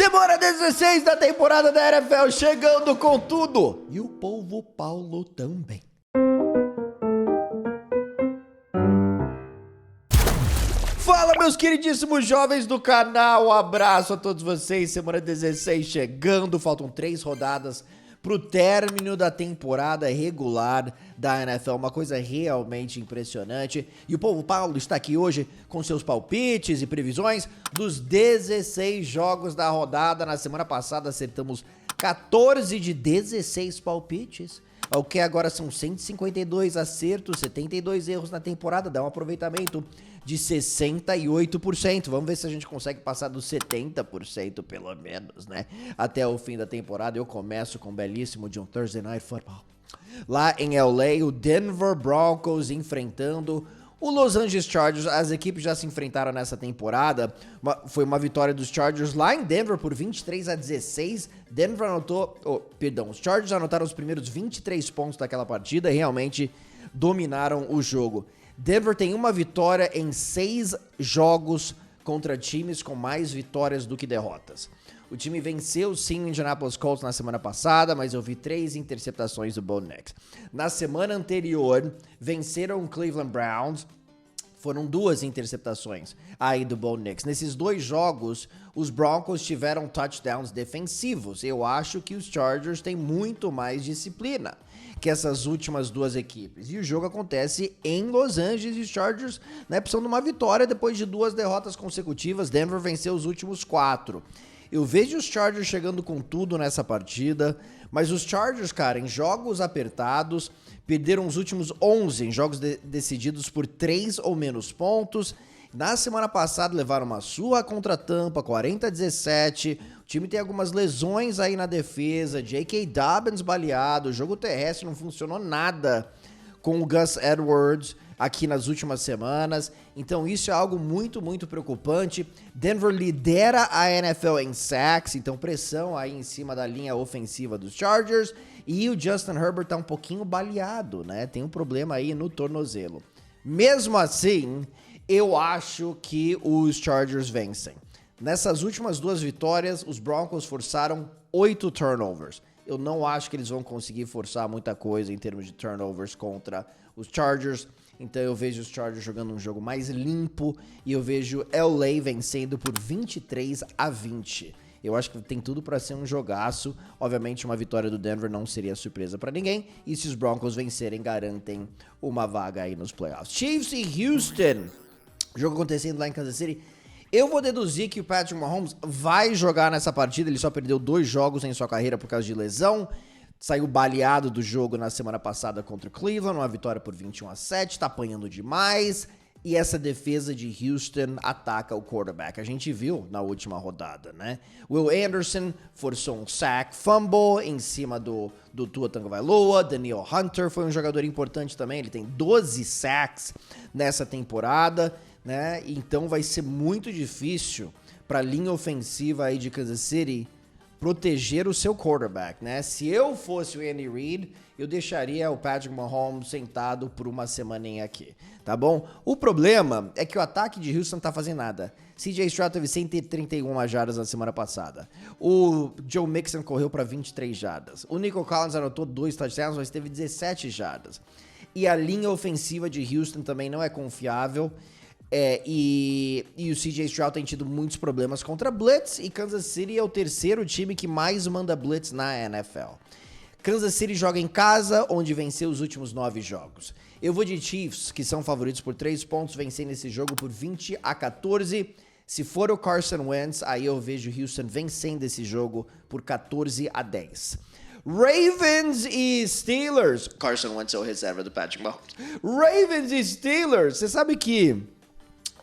Semana 16 da temporada da NFL chegando com tudo. E o povo Paulo também. Fala, meus queridíssimos jovens do canal. Um abraço a todos vocês. Semana 16 chegando. Faltam 3 rodadas pro término da temporada regular da NFL, uma coisa realmente impressionante. E o povo Paulo está aqui hoje com seus palpites e previsões dos 16 jogos da rodada. Na semana passada acertamos 14 de 16 palpites, o que agora são 152 acertos, 72 erros na temporada, dá um aproveitamento de 68%. Vamos ver se a gente consegue passar dos 70% pelo menos, né? Até o fim da temporada. Eu começo com o belíssimo de um Thursday Night Football. Lá em LA, o Denver Broncos enfrentando o Los Angeles Chargers. As equipes já se enfrentaram nessa temporada. Foi uma vitória dos Chargers lá em Denver por 23-16. Denver anotou... os Chargers anotaram os primeiros 23 pontos daquela partida e realmente dominaram o jogo. Denver tem uma vitória em 6 jogos contra times com mais vitórias do que derrotas. O time venceu sim o Indianapolis Colts na semana passada, mas eu vi 3 interceptações do Bo Nix. Na semana anterior, venceram o Cleveland Browns. Foram 2 interceptações aí do Bo Nix. Nesses 2 jogos, os Broncos tiveram touchdowns defensivos. Eu acho que os Chargers têm muito mais disciplina que essas últimas 2 equipes. E o jogo acontece em Los Angeles e os Chargers, né, precisam de uma vitória depois de 2 derrotas consecutivas. Denver venceu os últimos 4. Eu vejo os Chargers chegando com tudo nessa partida, mas os Chargers, cara, em jogos apertados, perderam os últimos 11 em jogos decididos por 3 ou menos pontos. Na semana passada levaram uma surra contra a Tampa, 40-17. O time tem algumas lesões aí na defesa, J.K. Dobbins baleado, o jogo terrestre não funcionou nada com o Gus Edwards aqui nas últimas semanas. Então isso é algo muito, muito preocupante. Denver lidera a NFL em sacks, então pressão aí em cima da linha ofensiva dos Chargers. E o Justin Herbert tá um pouquinho baleado, né? Tem um problema aí no tornozelo. Mesmo assim, eu acho que os Chargers vencem. Nessas últimas 2 vitórias, os Broncos forçaram 8 turnovers. Eu não acho que eles vão conseguir forçar muita coisa em termos de turnovers contra os Chargers. Então eu vejo os Chargers jogando um jogo mais limpo e eu vejo LA vencendo por 23-20. Eu acho que tem tudo para ser um jogaço. Obviamente uma vitória do Denver não seria surpresa para ninguém. E se os Broncos vencerem, garantem uma vaga aí nos playoffs. Chiefs e Houston. Jogo acontecendo lá em Kansas City. Eu vou deduzir que o Patrick Mahomes vai jogar nessa partida. Ele só perdeu 2 jogos em sua carreira por causa de lesão. Saiu baleado do jogo na semana passada contra o Cleveland, uma vitória por 21-7, tá apanhando demais. E essa defesa de Houston ataca o quarterback. A gente viu na última rodada, né? Will Anderson forçou um sack fumble em cima do Tua Tagovailoa. Daniel Hunter foi um jogador importante também. Ele tem 12 sacks nessa temporada, né? Então vai ser muito difícil para a linha ofensiva aí de Kansas City proteger o seu quarterback, né? Se eu fosse o Andy Reid, eu deixaria o Patrick Mahomes sentado por uma semaninha aqui, tá bom? O problema é que o ataque de Houston não tá fazendo nada. CJ Stroud teve 131 jardas na semana passada. O Joe Mixon correu para 23 jardas. O Nico Collins anotou 2 touchdowns, mas teve 17 jardas. E a linha ofensiva de Houston também não é confiável. E o CJ Stroud tem tido muitos problemas contra blitz, e Kansas City é o 3º time que mais manda blitz na NFL. Kansas City joga em casa, onde venceu os últimos 9 jogos. Eu vou de Chiefs, que são favoritos por 3 pontos, vencendo esse jogo por 20-14. Se for o Carson Wentz, aí eu vejo Houston vencendo esse jogo por 14-10. Ravens e Steelers. Carson Wentz é o reserva do Patrick Mahomes. Ravens e Steelers. Você sabe que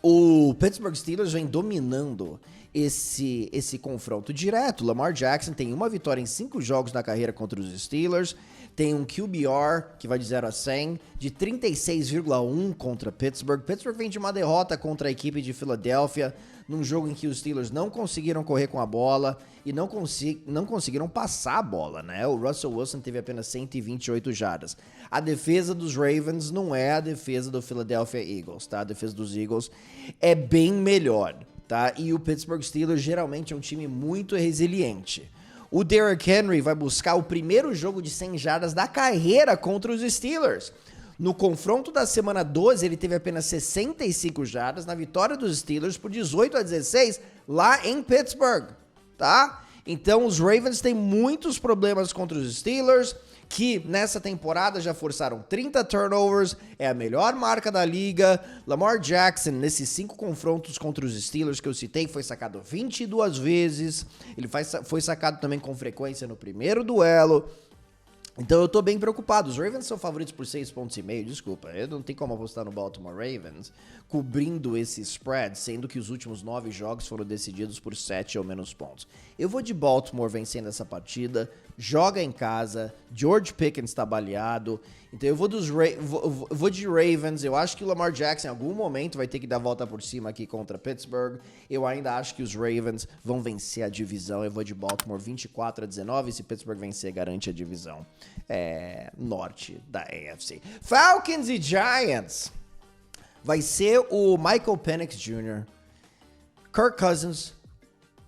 o Pittsburgh Steelers vem dominando esse confronto direto. Lamar Jackson tem uma vitória em 5 jogos na carreira contra os Steelers. Tem um QBR que vai de 0 a 100 de 36,1 contra Pittsburgh. Pittsburgh vem de uma derrota contra a equipe de Filadélfia, num jogo em que os Steelers não conseguiram correr com a bola e não conseguiram passar a bola, né? O Russell Wilson teve apenas 128 jardas. A defesa dos Ravens não é a defesa do Philadelphia Eagles, tá? A defesa dos Eagles é bem melhor. tá? E o Pittsburgh Steelers geralmente é um time muito resiliente. O Derrick Henry vai buscar o primeiro jogo de 100 jardas da carreira contra os Steelers. No confronto da semana 12, ele teve apenas 65 jardas na vitória dos Steelers por 18-16 lá em Pittsburgh, tá? Então os Ravens têm muitos problemas contra os Steelers, que nessa temporada já forçaram 30 turnovers, é a melhor marca da liga. Lamar Jackson, nesses 5 confrontos contra os Steelers que eu citei, foi sacado 22 vezes. Ele foi sacado também com frequência no primeiro duelo. Então eu tô bem preocupado. Os Ravens são favoritos por 6,5 pontos. Desculpa, eu não tenho como apostar no Baltimore Ravens cobrindo esse spread, sendo que os últimos 9 jogos foram decididos por 7 ou menos pontos. Eu vou de Baltimore vencendo essa partida, joga em casa, George Pickens tá baleado, então eu vou de Ravens. Eu acho que o Lamar Jackson em algum momento vai ter que dar a volta por cima aqui contra Pittsburgh. Eu ainda acho que os Ravens vão vencer a divisão. Eu vou de Baltimore 24-19, se Pittsburgh vencer, garante a divisão norte da AFC. Falcons e Giants. Vai ser o Michael Penix Jr. Kirk Cousins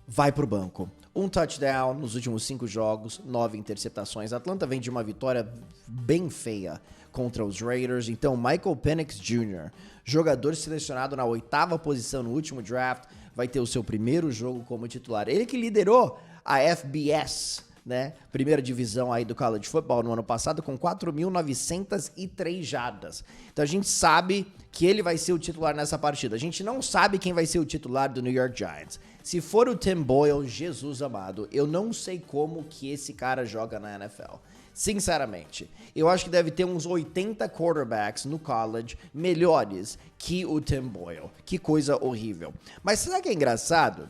vai pro banco. 1 touchdown nos últimos 5 jogos, 9 interceptações. Atlanta vem de uma vitória bem feia contra os Raiders. Então, Michael Penix Jr., jogador selecionado na 8ª posição no último draft, vai ter o seu primeiro jogo como titular. Ele que liderou a FBS, né? Primeira divisão aí do college football no ano passado, com 4.903 jardas. Então a gente sabe que ele vai ser o titular nessa partida. A gente não sabe quem vai ser o titular do New York Giants. Se for o Tim Boyle, Jesus amado, eu não sei como que esse cara joga na NFL. Sinceramente, eu acho que deve ter uns 80 quarterbacks no college melhores que o Tim Boyle. Que coisa horrível. Mas sabe o que é engraçado?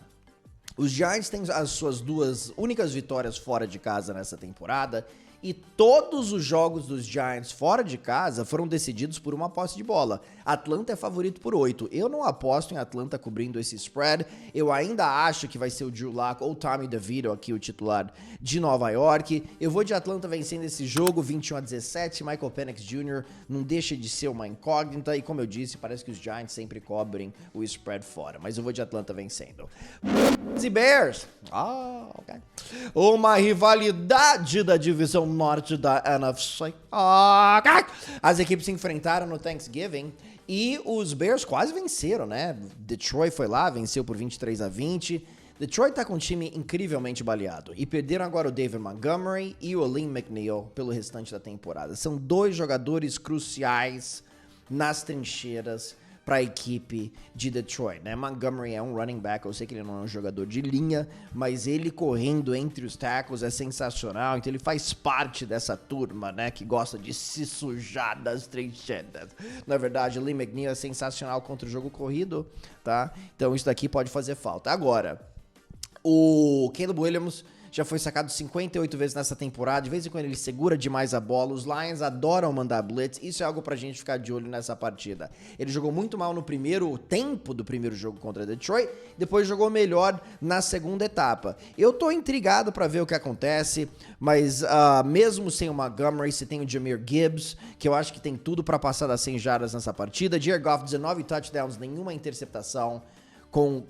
Os Giants têm as suas 2 únicas vitórias fora de casa nessa temporada e todos os jogos dos Giants fora de casa foram decididos por uma posse de bola. Atlanta é favorito por 8. Eu não aposto em Atlanta cobrindo esse spread. Eu ainda acho que vai ser o Drew Lock ou o Tommy DeVito aqui, o titular de Nova York. Eu vou de Atlanta vencendo esse jogo 21-17. Michael Penix Jr. não deixa de ser uma incógnita. E como eu disse, parece que os Giants sempre cobrem o spread fora. Mas eu vou de Atlanta vencendo. E Bears. Ok. Uma rivalidade da divisão norte da NFC. As equipes se enfrentaram no Thanksgiving e os Bears quase venceram, né? Detroit foi lá, venceu por 23-20. Detroit tá com um time incrivelmente baleado e perderam agora o David Montgomery e o Alim McNeil pelo restante da temporada. São 2 jogadores cruciais nas trincheiras para a equipe de Detroit, né? Montgomery é um running back, eu sei que ele não é um jogador de linha, mas ele correndo entre os tackles é sensacional, então ele faz parte dessa turma, né, que gosta de se sujar das trincheiras. Na verdade, o Lee McNeil é sensacional contra o jogo corrido, tá? Então isso daqui pode fazer falta. Agora, o Caleb Williams já foi sacado 58 vezes nessa temporada, de vez em quando ele segura demais a bola, os Lions adoram mandar blitz, isso é algo pra gente ficar de olho nessa partida. Ele jogou muito mal no primeiro tempo do primeiro jogo contra Detroit, depois jogou melhor na segunda etapa. Eu tô intrigado pra ver o que acontece, mas mesmo sem o Montgomery, você tem o Jahmyr Gibbs, que eu acho que tem tudo pra passar das 100 jardas nessa partida. Jared Goff, 19 touchdowns, nenhuma interceptação.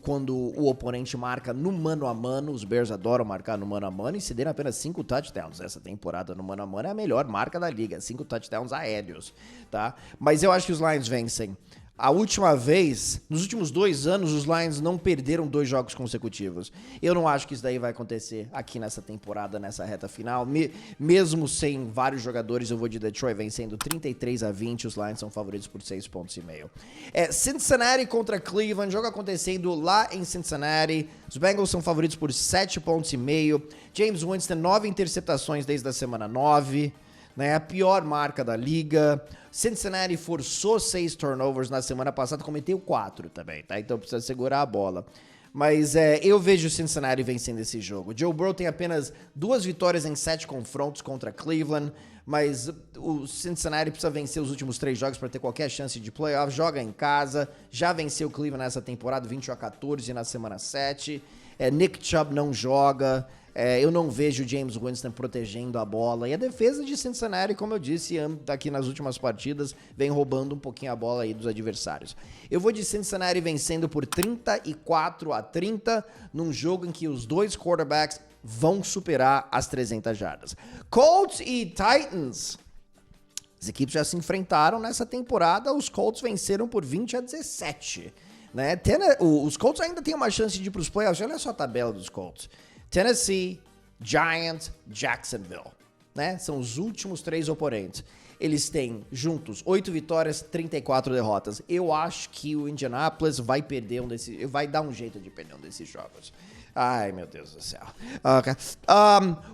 Quando o oponente marca no mano a mano, os Bears adoram marcar no mano a mano e cederam apenas 5 touchdowns. Essa temporada no mano a mano é a melhor marca da liga, 5 touchdowns aéreos, tá? Mas eu acho que os Lions vencem. A última vez, nos últimos 2 anos, os Lions não perderam 2 jogos consecutivos. Eu não acho que isso daí vai acontecer aqui nessa temporada, nessa reta final. Mesmo sem vários jogadores, eu vou de Detroit vencendo 33-20. Os Lions são favoritos por 6,5 pontos. Cincinnati contra Cleveland, jogo acontecendo lá em Cincinnati. Os Bengals são favoritos por 7,5 pontos. James Winston, 9 interceptações desde a semana 9. Né, a pior marca da liga. Cincinnati forçou 6 turnovers na semana passada, cometeu 4 também, tá? Então precisa segurar a bola. Mas eu vejo o Cincinnati vencendo esse jogo. Joe Burrow tem apenas 2 vitórias em 7 confrontos contra Cleveland, mas o Cincinnati precisa vencer os últimos 3 jogos para ter qualquer chance de playoff. Joga em casa, já venceu o Cleveland nessa temporada, 21-14 na semana 7. Nick Chubb não joga. Eu não vejo o James Winston protegendo a bola. E a defesa de Cincinnati, como eu disse aqui nas últimas partidas, vem roubando um pouquinho a bola aí dos adversários. Eu vou de Cincinnati vencendo por 34-30, num jogo em que os dois quarterbacks vão superar as 300 jardas. Colts e Titans. As equipes já se enfrentaram nessa temporada, os Colts venceram por 20-17. Né? Os Colts ainda têm uma chance de ir para os playoffs. Olha só a tabela dos Colts. Tennessee, Giants, Jacksonville, né? São os últimos 3 oponentes. Eles têm, juntos, 8 vitórias, 34 derrotas. Eu acho que o Indianapolis vai perder vai dar um jeito de perder um desses jogos. Ai, meu Deus do céu. Okay.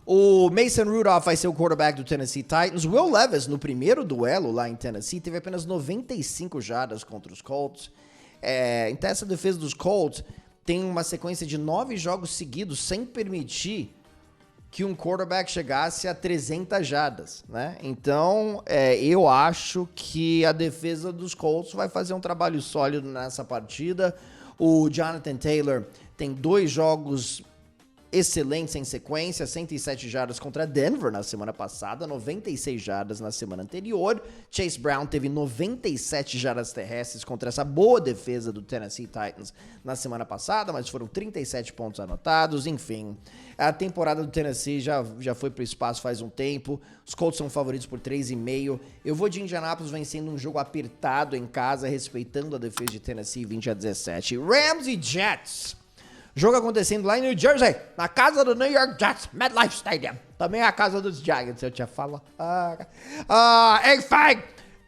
O Mason Rudolph vai ser o quarterback do Tennessee Titans. Will Levis, no primeiro duelo lá em Tennessee, teve apenas 95 jardas contra os Colts. Então essa defesa dos Colts tem uma sequência de 9 jogos seguidos sem permitir que um quarterback chegasse a 300 jardas, né? Então, eu acho que a defesa dos Colts vai fazer um trabalho sólido nessa partida. O Jonathan Taylor tem 2 jogos excelentes em sequência, 107 jardas contra Denver na semana passada, 96 jardas na semana anterior. Chase Brown teve 97 jardas terrestres contra essa boa defesa do Tennessee Titans na semana passada, mas foram 37 pontos anotados. Enfim, a temporada do Tennessee já foi pro espaço faz um tempo. Os Colts são favoritos por 3,5. Eu vou de Indianapolis vencendo um jogo apertado em casa, respeitando a defesa de Tennessee 20-17. Rams e Jets. Jogo acontecendo lá em New Jersey, na casa do New York Jets, MetLife Stadium. Também é a casa dos Giants, eu te falo. Enfim,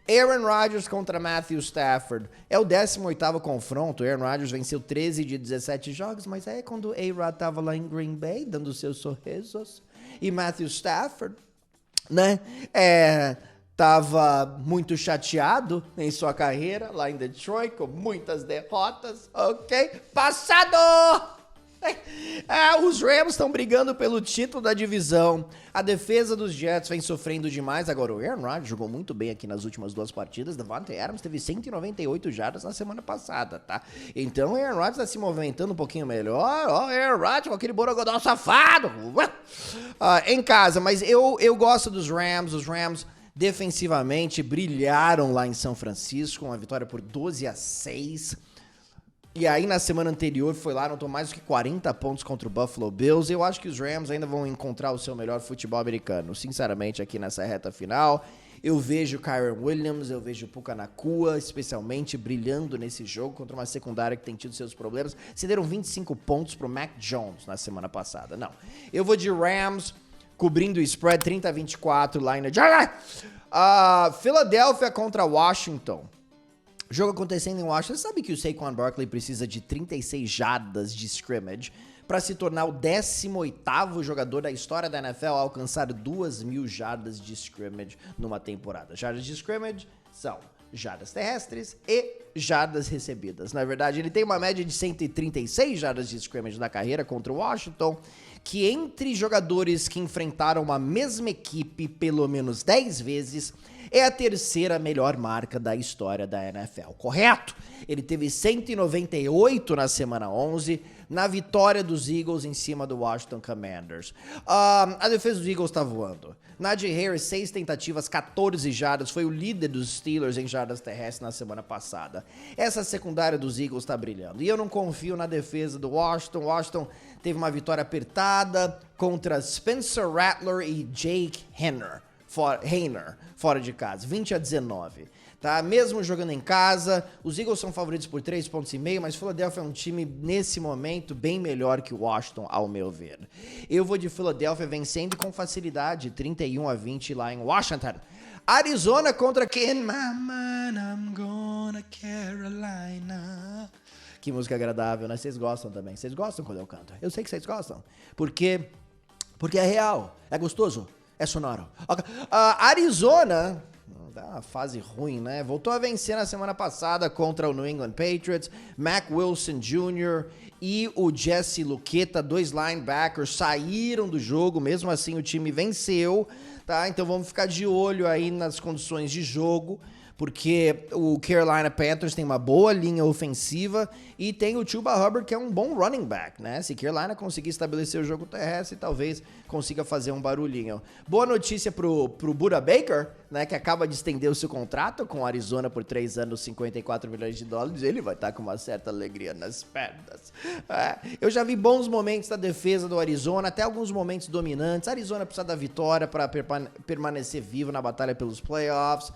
Aaron Rodgers contra Matthew Stafford. É o 18º confronto. Aaron Rodgers venceu 13 de 17 jogos, mas quando A-Rod tava lá em Green Bay, dando seus sorrisos. E Matthew Stafford, né, tava muito chateado em sua carreira lá em Detroit, com muitas derrotas, ok? Passado! Os Rams estão brigando pelo título da divisão. A defesa dos Jets vem sofrendo demais. Agora, o Aaron Rodgers jogou muito bem aqui nas últimas 2 partidas. Davante Adams teve 198 jardas na semana passada, tá? Então, o Aaron Rodgers tá se movimentando um pouquinho melhor. Aaron Rodgers com aquele borogodó safado. Em casa, mas eu gosto dos Rams. Os Rams defensivamente brilharam lá em São Francisco, uma vitória por 12-6. E aí na semana anterior foi lá, anotou mais do que 40 pontos contra o Buffalo Bills. Eu acho que os Rams ainda vão encontrar o seu melhor futebol americano. Sinceramente, aqui nessa reta final, eu vejo Kyren Williams, eu vejo Puka Nacua, especialmente brilhando nesse jogo contra uma secundária que tem tido seus problemas. Cederam 25 pontos pro Mac Jones na semana passada. Não, eu vou de Rams cobrindo o spread 30-24 lá em Philadelphia contra Washington. Jogo acontecendo em Washington. Você sabe que o Saquon Barkley precisa de 36 jardas de scrimmage para se tornar o 18º jogador da história da NFL a alcançar 2.000 jardas de scrimmage numa temporada. Jardas de scrimmage são jardas terrestres e jardas recebidas. Na verdade, ele tem uma média de 136 jardas de scrimmage na carreira contra o Washington, que entre jogadores que enfrentaram a mesma equipe pelo menos 10 vezes, é a 3ª melhor marca da história da NFL, correto? Ele teve 198 na semana 11, na vitória dos Eagles em cima do Washington Commanders. A defesa dos Eagles tá voando. Najee Harris, 6 tentativas, 14 jardas, foi o líder dos Steelers em jardas terrestres na semana passada. Essa secundária dos Eagles tá brilhando. E eu não confio na defesa do Washington. Washington teve uma vitória apertada contra Spencer Rattler e Jake Haener, fora de casa, 20-19. Tá? Mesmo jogando em casa, os Eagles são favoritos por 3,5 pontos, mas Philadelphia é um time, nesse momento, bem melhor que o Washington, ao meu ver. Eu vou de Philadelphia vencendo com facilidade, 31-20 lá em Washington. Arizona contra quem? Mama, I'm gonna Carolina. Que música agradável, né? Vocês gostam também. Vocês gostam quando eu canto. Eu sei que vocês gostam. Porque é real, é gostoso, é sonoro. Okay. Arizona... Dá uma fase ruim, né? Voltou a vencer na semana passada contra o New England Patriots. Mac Wilson Jr. e o Jesse Luketa, 2 linebackers, saíram do jogo. Mesmo assim, o time venceu, tá? Então vamos ficar de olho aí nas condições de jogo, porque o Carolina Panthers tem uma boa linha ofensiva e tem o Chuba Hubbard, que é um bom running back, né? Se Carolina conseguir estabelecer o jogo terrestre, talvez consiga fazer um barulhinho. Boa notícia pro Buda Baker, né? Que acaba de estender o seu contrato com o Arizona por 3 anos, 54 milhões de dólares. Ele vai estar com uma certa alegria nas pernas. Eu já vi bons momentos da defesa do Arizona, até alguns momentos dominantes. Arizona precisa da vitória para permanecer vivo na batalha pelos playoffs.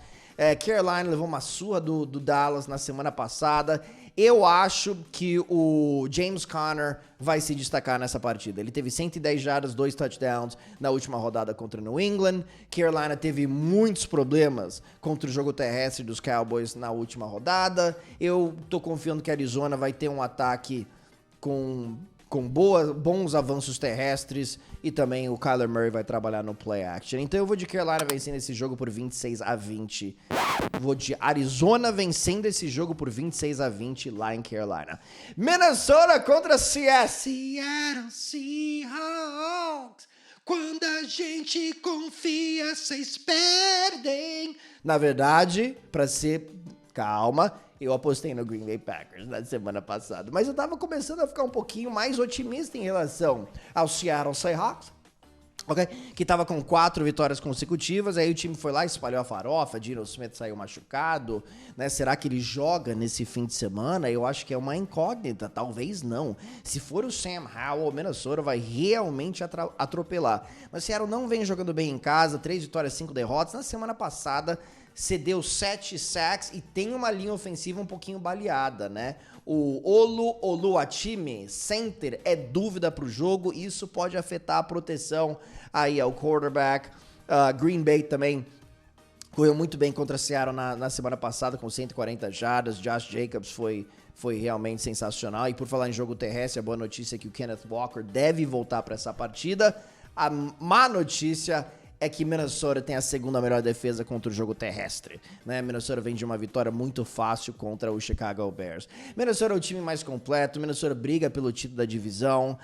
Carolina levou uma surra do Dallas na semana passada. Eu acho que o James Conner vai se destacar nessa partida. Ele teve 110 jardas, 2 touchdowns na última rodada contra o New England. Carolina teve muitos problemas contra o jogo terrestre dos Cowboys na última rodada. Eu tô confiando que a Arizona vai ter um ataque com bons avanços terrestres e também o Kyler Murray vai trabalhar no play action. Então eu vou de Carolina vencendo esse jogo por 26-20. Vou de Arizona vencendo esse jogo por 26-20 lá em Carolina. Minnesota contra Seattle Seahawks. Quando a gente confia, vocês perdem. Na verdade, pra ser... Calma. Eu apostei no Green Bay Packers na semana passada, mas eu tava começando a ficar um pouquinho mais otimista em relação ao Seattle Seahawks, ok? Que tava com 4 vitórias consecutivas, aí o time foi lá e espalhou a farofa, Geno Smith saiu machucado, né? Será que ele joga nesse fim de semana? Eu acho que é uma incógnita, talvez não. Se for o Sam Howell, o Minnesota vai realmente atropelar. Mas o Seattle não vem jogando bem em casa, 3 vitórias, 5 derrotas. Na semana passada cedeu 7 sacks e tem uma linha ofensiva um pouquinho baleada, né? O Oluwatimi, center, é dúvida pro jogo, isso pode afetar a proteção aí ao quarterback. Green Bay também correu muito bem contra Seattle na semana passada com 140 jardas. Josh Jacobs foi realmente sensacional. E por falar em jogo terrestre, a boa notícia é que o Kenneth Walker deve voltar para essa partida. A má notícia é que Minnesota tem a segunda melhor defesa contra o jogo terrestre, né? Minnesota vem de uma vitória muito fácil contra o Chicago Bears. Minnesota é o time mais completo, Minnesota briga pelo título da divisão,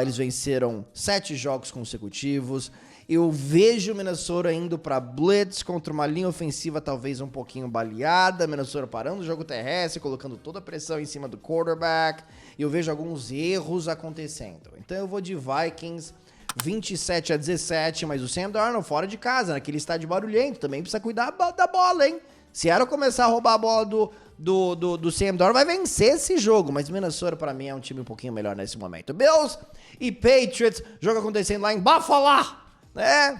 eles venceram 7 jogos consecutivos. Eu vejo Minnesota indo para blitz contra uma linha ofensiva talvez um pouquinho baleada, Minnesota parando o jogo terrestre, colocando toda a pressão em cima do quarterback, e eu vejo alguns erros acontecendo. Então eu vou de Vikings 27-17, mas o Sam Darnold fora de casa, naquele estádio barulhento, também precisa cuidar da bola, hein? Se era começar a roubar a bola do Sam Darnold, vai vencer esse jogo, mas Minnesota pra mim é um time um pouquinho melhor nesse momento. Bills e Patriots, jogo acontecendo lá em Buffalo, né?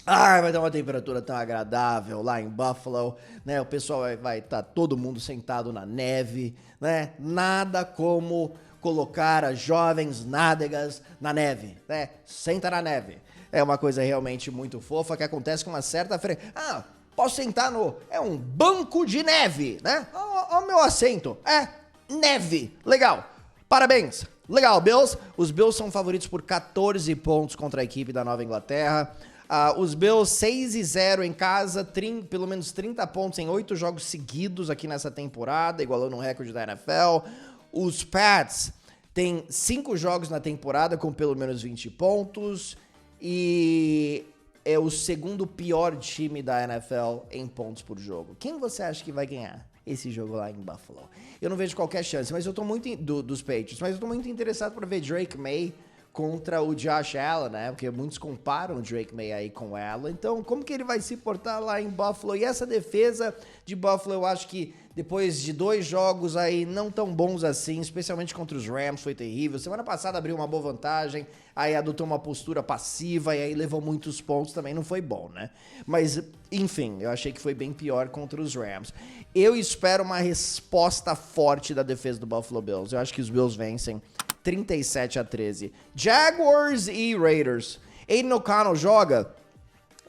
Vai dar uma temperatura tão agradável lá em Buffalo, né? O pessoal vai estar todo mundo sentado na neve, né? Nada como colocar as jovens nádegas na neve, né? Senta na neve. É uma coisa realmente muito fofa que acontece com uma certa frequência. Posso sentar é um banco de neve, né? Ó o meu assento. Neve. Legal. Parabéns. Legal, Bills. Os Bills são favoritos por 14 pontos contra a equipe da Nova Inglaterra. Os Bills 6-0 em casa, pelo menos 30 pontos em 8 jogos seguidos aqui nessa temporada, igualando um recorde da NFL. Os Pats têm 5 jogos na temporada com pelo menos 20 pontos e é o segundo pior time da NFL em pontos por jogo. Quem você acha que vai ganhar esse jogo lá em Buffalo? Eu não vejo qualquer chance, mas eu tô muito dos Patriots, mas eu tô muito interessado para ver Drake May contra o Josh Allen, né? Porque muitos comparam o Drake May aí com o Allen. Então, como que ele vai se portar lá em Buffalo? E essa defesa de Buffalo, eu acho que depois de 2 jogos aí não tão bons assim, especialmente contra os Rams, foi terrível. Semana passada abriu uma boa vantagem, aí adotou uma postura passiva e aí levou muitos pontos, também não foi bom, né? Mas, enfim, eu achei que foi bem pior contra os Rams. Eu espero uma resposta forte da defesa do Buffalo Bills. Eu acho que os Bills vencem 37-13. Jaguars e Raiders. Aiden O'Connell joga?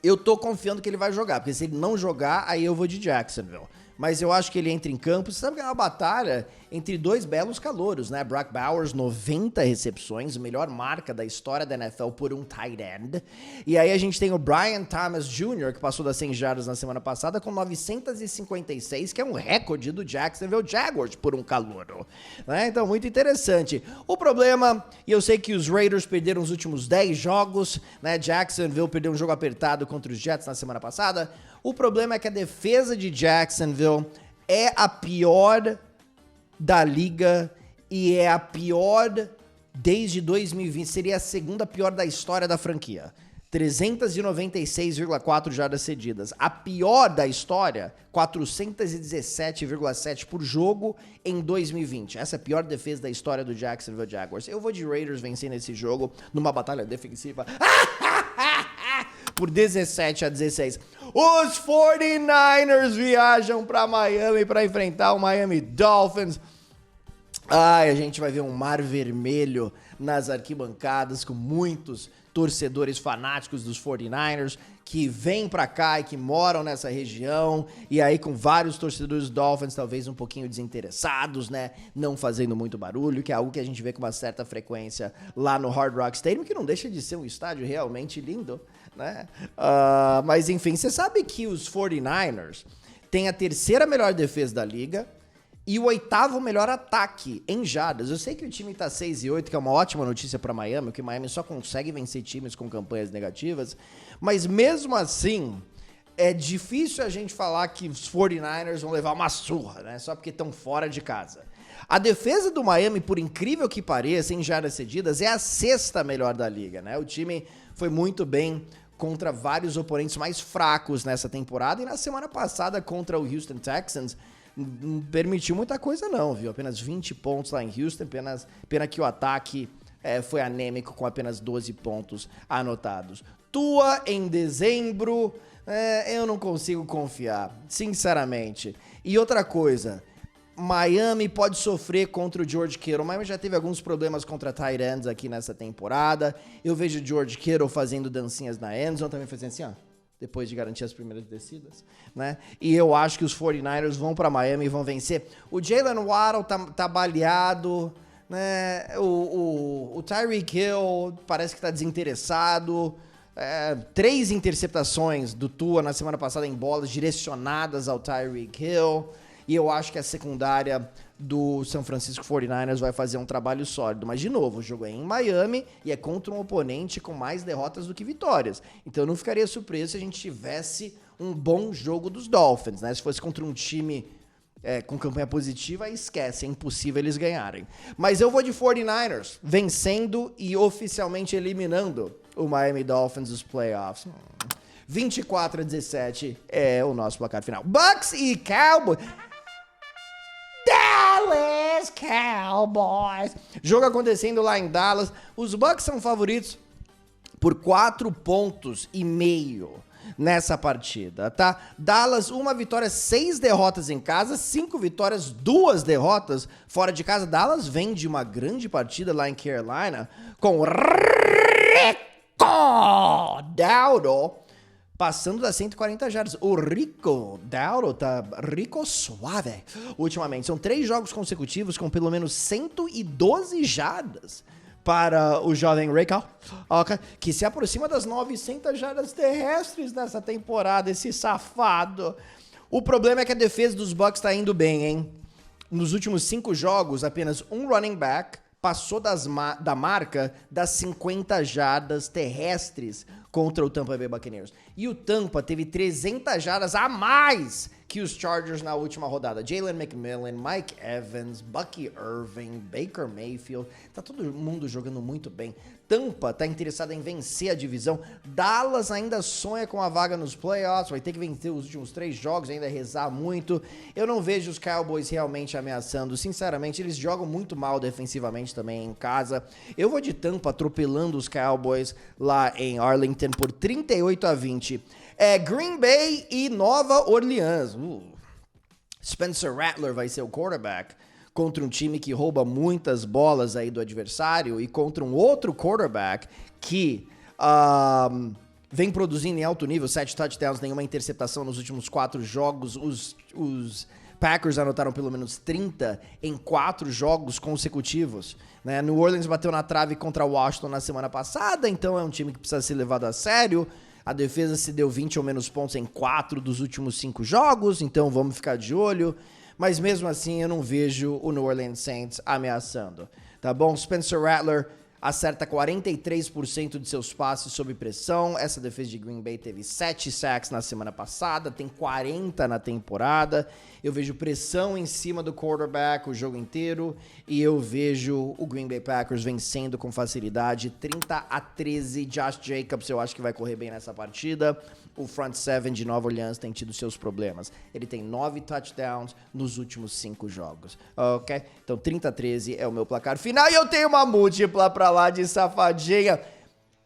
Eu tô confiando que ele vai jogar, porque se ele não jogar, aí eu vou de Jacksonville. Mas eu acho que ele entra em campo, você sabe que é uma batalha entre dois belos calouros, né? Brock Bowers, 90 recepções, melhor marca da história da NFL por um tight end. E aí a gente tem o Brian Thomas Jr., que passou das 100 jardas na semana passada com 956, que é um recorde do Jacksonville Jaguars por um calouro, né? Então, muito interessante. O problema, e eu sei que os Raiders perderam os últimos 10 jogos, né? Jacksonville perdeu um jogo apertado contra os Jets na semana passada. O problema é que a defesa de Jacksonville é a pior da liga e é a pior desde 2020, seria a segunda pior da história da franquia. 396,4 jardas cedidas. A pior da história, 417,7 por jogo em 2020. Essa é a pior defesa da história do Jacksonville Jaguars. Eu vou de Raiders vencendo esse jogo numa batalha defensiva por 17-16. Os 49ers viajam para Miami para enfrentar o Miami Dolphins. Ai, a gente vai ver um mar vermelho nas arquibancadas com muitos torcedores fanáticos dos 49ers que vêm pra cá e que moram nessa região, e aí com vários torcedores Dolphins talvez um pouquinho desinteressados, né, não fazendo muito barulho, que é algo que a gente vê com uma certa frequência lá no Hard Rock Stadium, que não deixa de ser um estádio realmente lindo, né, mas enfim, você sabe que os 49ers têm a terceira melhor defesa da liga, e o 8º melhor ataque em jardas. Eu sei que o time tá 6-8, que é uma ótima notícia para Miami, que Miami só consegue vencer times com campanhas negativas, mas mesmo assim, é difícil a gente falar que os 49ers vão levar uma surra, né? Só porque estão fora de casa. A defesa do Miami, por incrível que pareça, em jardas cedidas, é a 6ª melhor da liga, né? O time foi muito bem contra vários oponentes mais fracos nessa temporada, e na semana passada contra o Houston Texans, não permitiu muita coisa não, viu? Apenas 20 pontos lá em Houston, pena que o ataque foi anêmico com apenas 12 pontos anotados. Tua em dezembro, eu não consigo confiar, sinceramente. E outra coisa, Miami pode sofrer contra o George Kittle. Miami já teve alguns problemas contra tight ends aqui nessa temporada. Eu vejo o George Kittle fazendo dancinhas na endzone, também fazendo assim, ó, depois de garantir as primeiras descidas, né? E eu acho que os 49ers vão para Miami e vão vencer. O Jalen Waddle tá baleado, né? O Tyreek Hill parece que tá desinteressado. 3 interceptações do Tua na semana passada em bolas direcionadas ao Tyreek Hill. E eu acho que a secundária do San Francisco 49ers vai fazer um trabalho sólido. Mas, de novo, o jogo é em Miami e é contra um oponente com mais derrotas do que vitórias. Então, eu não ficaria surpreso se a gente tivesse um bom jogo dos Dolphins, né? Se fosse contra um time com campanha positiva, aí esquece, é impossível eles ganharem. Mas eu vou de 49ers, vencendo e oficialmente eliminando o Miami Dolphins dos playoffs. 24-17 é o nosso placar final. Bucks e Cowboys. Dallas Cowboys. Jogo acontecendo lá em Dallas. Os Bucks são favoritos por 4,5 pontos nessa partida, tá? Dallas, 1 vitória, 6 derrotas em casa, 5 vitórias, 2 derrotas fora de casa. Dallas vem de uma grande partida lá em Carolina com Rico Dowdle passando das 140 jardas. O Rico Dowdle tá rico suave ultimamente. São 3 jogos consecutivos com pelo menos 112 jardas para o jovem Rico, que se aproxima das 900 jardas terrestres nessa temporada, esse safado. O problema é que a defesa dos Bucks tá indo bem, hein? Nos últimos 5 jogos, apenas um running back passou da marca das 50 jardas terrestres contra o Tampa Bay Buccaneers. E o Tampa teve 300 jardas a mais que os Chargers na última rodada. Jalen McMillan, Mike Evans, Bucky Irving, Baker Mayfield. Tá todo mundo jogando muito bem. Tampa tá interessado em vencer a divisão. Dallas ainda sonha com a vaga nos playoffs. Vai ter que vencer os últimos 3 jogos, ainda rezar muito. Eu não vejo os Cowboys realmente ameaçando. Sinceramente, eles jogam muito mal defensivamente também em casa. Eu vou de Tampa atropelando os Cowboys lá em Arlington por 38-20. Green Bay e Nova Orleans. Spencer Rattler vai ser o quarterback contra um time que rouba muitas bolas aí do adversário e contra um outro quarterback que vem produzindo em alto nível, 7 touchdowns, nenhuma interceptação nos últimos 4 jogos. Os Packers anotaram pelo menos 30 em 4 jogos consecutivos, né? New Orleans bateu na trave contra Washington na semana passada, então é um time que precisa ser levado a sério. A defesa se deu 20 ou menos pontos em 4 dos últimos 5 jogos, então vamos ficar de olho. Mas mesmo assim eu não vejo o New Orleans Saints ameaçando, tá bom? Spencer Rattler acerta 43% de seus passes sob pressão. Essa defesa de Green Bay teve 7 sacks na semana passada, tem 40 na temporada. Eu vejo pressão em cima do quarterback o jogo inteiro e eu vejo o Green Bay Packers vencendo com facilidade, 30-13. Josh Jacobs eu acho que vai correr bem nessa partida. O front seven de Nova Orleans tem tido seus problemas. Ele tem 9 touchdowns nos últimos 5 jogos, ok? Então 30-13 é o meu placar final e eu tenho uma múltipla pra lá de safadinha.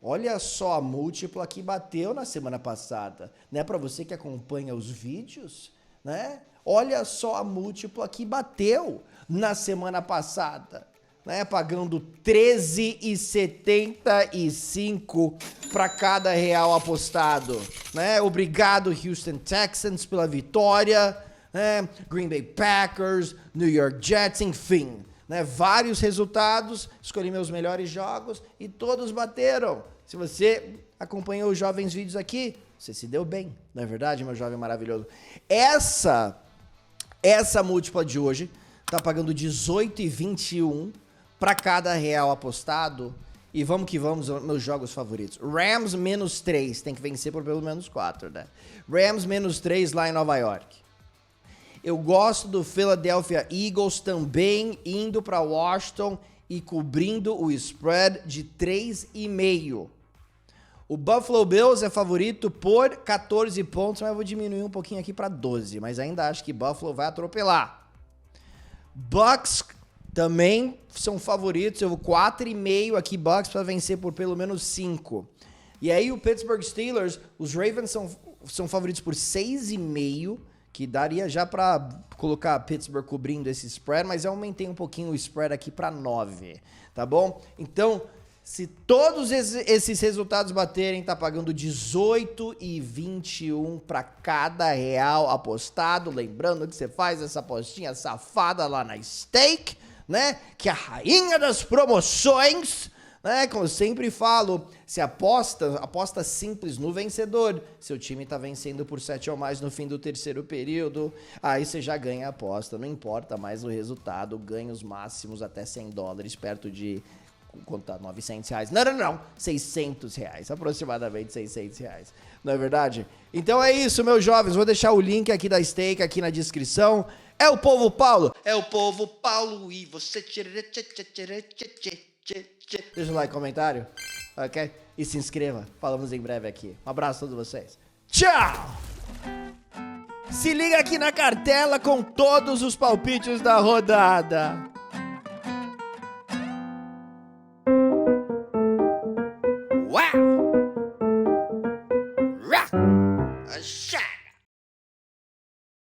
Olha só a múltipla que bateu na semana passada, né? Pra você que acompanha os vídeos, né? Olha só a múltipla que bateu na semana passada, né? Pagando 13,75 para cada real apostado, né? Obrigado Houston Texans pela vitória, né? Green Bay Packers, New York Jets, enfim, né? Vários resultados, escolhi meus melhores jogos e todos bateram. Se você acompanhou os jovens vídeos aqui, você se deu bem, não é verdade, meu jovem maravilhoso? Essa múltipla de hoje tá pagando 18,21 para cada real apostado. E vamos que vamos, meus jogos favoritos. Rams menos 3, tem que vencer por pelo menos 4, né? Rams menos 3 lá em Nova York. Eu gosto do Philadelphia Eagles também indo para Washington e cobrindo o spread de 3,5. O Buffalo Bills é favorito por 14 pontos, mas eu vou diminuir um pouquinho aqui para 12, mas ainda acho que Buffalo vai atropelar. Bucks também são favoritos, eu vou 4,5 aqui, Bucks, para vencer por pelo menos 5. E aí o Pittsburgh Steelers, os Ravens são favoritos por 6,5, que daria já para colocar Pittsburgh cobrindo esse spread, mas eu aumentei um pouquinho o spread aqui para 9, tá bom? Então, se todos esses resultados baterem, tá pagando 18,21 para cada real apostado. Lembrando que você faz essa apostinha safada lá na Stake, né? Que é a rainha das promoções, né? Como eu sempre falo, se aposta simples no vencedor. Seu time tá vencendo por 7 ou mais no fim do terceiro período, aí você já ganha a aposta. Não importa mais o resultado, ganhos máximos até $100, perto de... contar R$900. Não. R$600. Aproximadamente R$600. Não é verdade? Então é isso, meus jovens. Vou deixar o link aqui da Stake aqui na descrição. É o Povo Paulo. É o Povo Paulo e você... Deixa o like, comentário. Ok? E se inscreva. Falamos em breve aqui. Um abraço a todos vocês. Tchau! Se liga aqui na cartela com todos os palpites da rodada.